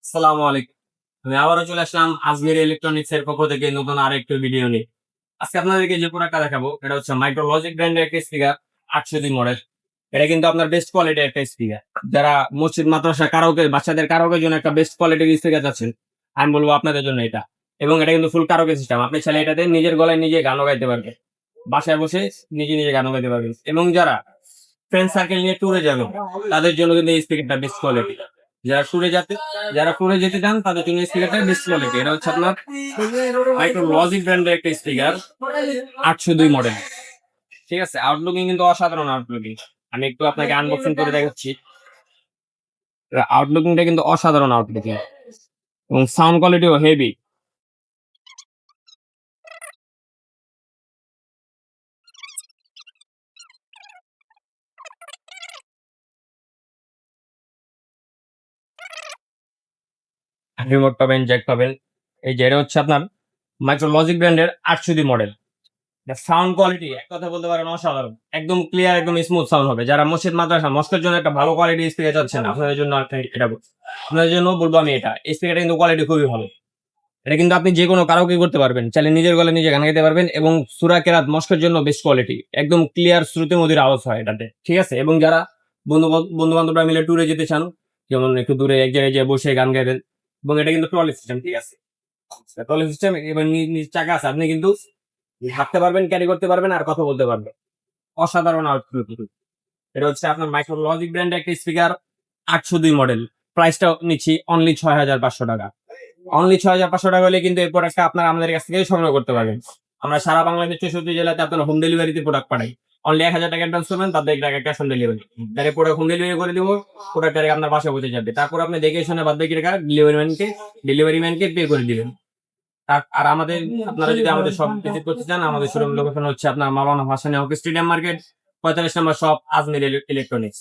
আসসালামু আলাইকুম। আমি আবারও চলে আসলাম আজমির ইলেকট্রনিক্স এর পক্ষ থেকে নতুন আরেকটি ভিডিও নিয়ে। আজকে আপনাদেরকে যে প্রোডাক্টটা দেখাবো এটা হচ্ছে মাইক্রোলজিক ব্র্যান্ডের একটা স্পিকার 802 মডেল। এটা কিন্তু আপনার বেস্ট কোয়ালিটির একটা স্পিকার। যারা মসজিদ, মাদ্রাসা, কারাওকে বাচ্চাদের কারাওকের জন্য একটা বেস্ট কোয়ালিটির স্পিকার চাচ্ছেন, আমি বলবো আপনাদের জন্য এটা। এবং এটা কিন্তু ফুল কারাওকে সিস্টেম। আপনি চাইলে এটাতে নিজের গলায় নিজে গানও গাইতে পারবেন। বাসায় বসে নিজে গানও গাইতে পারবেন। এবং যারা ফ্রেন্ড সার্কেল নিয়ে ট্যুরে যাবেন তাদের জন্য কিন্তু এই স্পিকারটা বেস্ট কোয়ালিটি। যারা ট্যুরে যেতে যারা ট্যুরে যেতে চান তাদের জন্য স্পিকারটা বেস্ট কোয়ালিটি। এটা হচ্ছে আপনার মাইক্রোলজিক ব্র্যান্ডের একটা স্পিকার 802 মডেল। ঠিক আছে, আউটলুকিং কিন্তু অসাধারণ আউটলুকিং। আমি একটু আপনাকে আনবক্সিং করে দেখাচ্ছি। আউটলুকিংটা কিন্তু অসাধারণ আউটলুকিং এবং সাউন্ড কোয়ালিটিও হেভি। রিমোট পাবেন, জ্যাক পাবেন। এই যে এটা হচ্ছে আপনার মাইক্রোলজিক ব্র্যান্ডের 802 মডেল। সাউন্ড কোয়ালিটি এক কথা বলতে পারেন অসাধারণ। একদম ক্লিয়ার, একদম স্মুথ সাউন্ড হবে। যারা মসজিদ, মাদ্রাসা, মস্কের জন্য একটা ভালো কোয়ালিটি স্পিকার চাচ্ছেন, আপনাদের জন্য এটা আপনাদের জন্য বলবো আমি এটা। এই স্পিকারটা কিন্তু কোয়ালিটি খুবই ভালো। এটা কিন্তু আপনি যে কোনো কারাওকে করতে পারবেন। চাইলে নিজের গলায় নিজে গান গাইতে পারবেন এবং সূরা কেরাত মস্কের জন্য বেস্ট কোয়ালিটি। একদম ক্লিয়ার শ্রুতি মধুর আওয়াজ হয় এটাতে। ঠিক আছে? এবং যারা বন্ধু-বান্ধবরা মিলে ট্যুরে যেতে চান, যেমন একটু দূরে এক জায়গায় যেয়ে বসে গান গাইবেন এবং এটা কিন্তু ট্রলি সিস্টেম। ঠিক আছে? ট্রলি সিস্টেম এবং নিজ চাকা আছে। আপনি কিন্তু হাঁটতে পারবেন, ক্যারি করতে পারবেন আর কথা বলতে পারবেন। অসাধারণ আউটপুট। এটা হচ্ছে আপনার মাইক্রোলজিক ব্র্যান্ডের একটা স্পিকার 802 মডেল। প্রাইসটা নিচ্ছি অনলি ৬,৫০০ টাকা। অনলি ৬,৫০০ টাকা হলে কিন্তু এই প্রোডাক্টটা আপনারা আমাদের কাছ থেকে সংগ্রহ করতে পারবেন। আমরা সারা বাংলাদেশ ৬৪ জেলাতে আপনার হোম ডেলিভারিতে প্রোডাক্ট পাঠাই। অনলি ১,০০০ টাকা অ্যাডভান্স করবেন, তার টাকা cash on delivery. Direct product home delivery করে দিব। প্রোডাক্ট ডাইরেক্ট আপনার বাসায় পৌঁছে যাবে। তারপর আপনি দেখে শুনে বাদ বাকি টাকা ডেলিভারি ম্যানকে পে করে দিবেন। আর আমাদের আপনারা যদি আমাদের শপ ভিজিট করতে চান, আমাদের শোরুম লোকেশন হচ্ছে আপনার মাওলানা ভাসানী হকি স্টেডিয়াম মার্কেট, ৪৫ নম্বর শপ, আজমির ইলেকট্রনিক্স।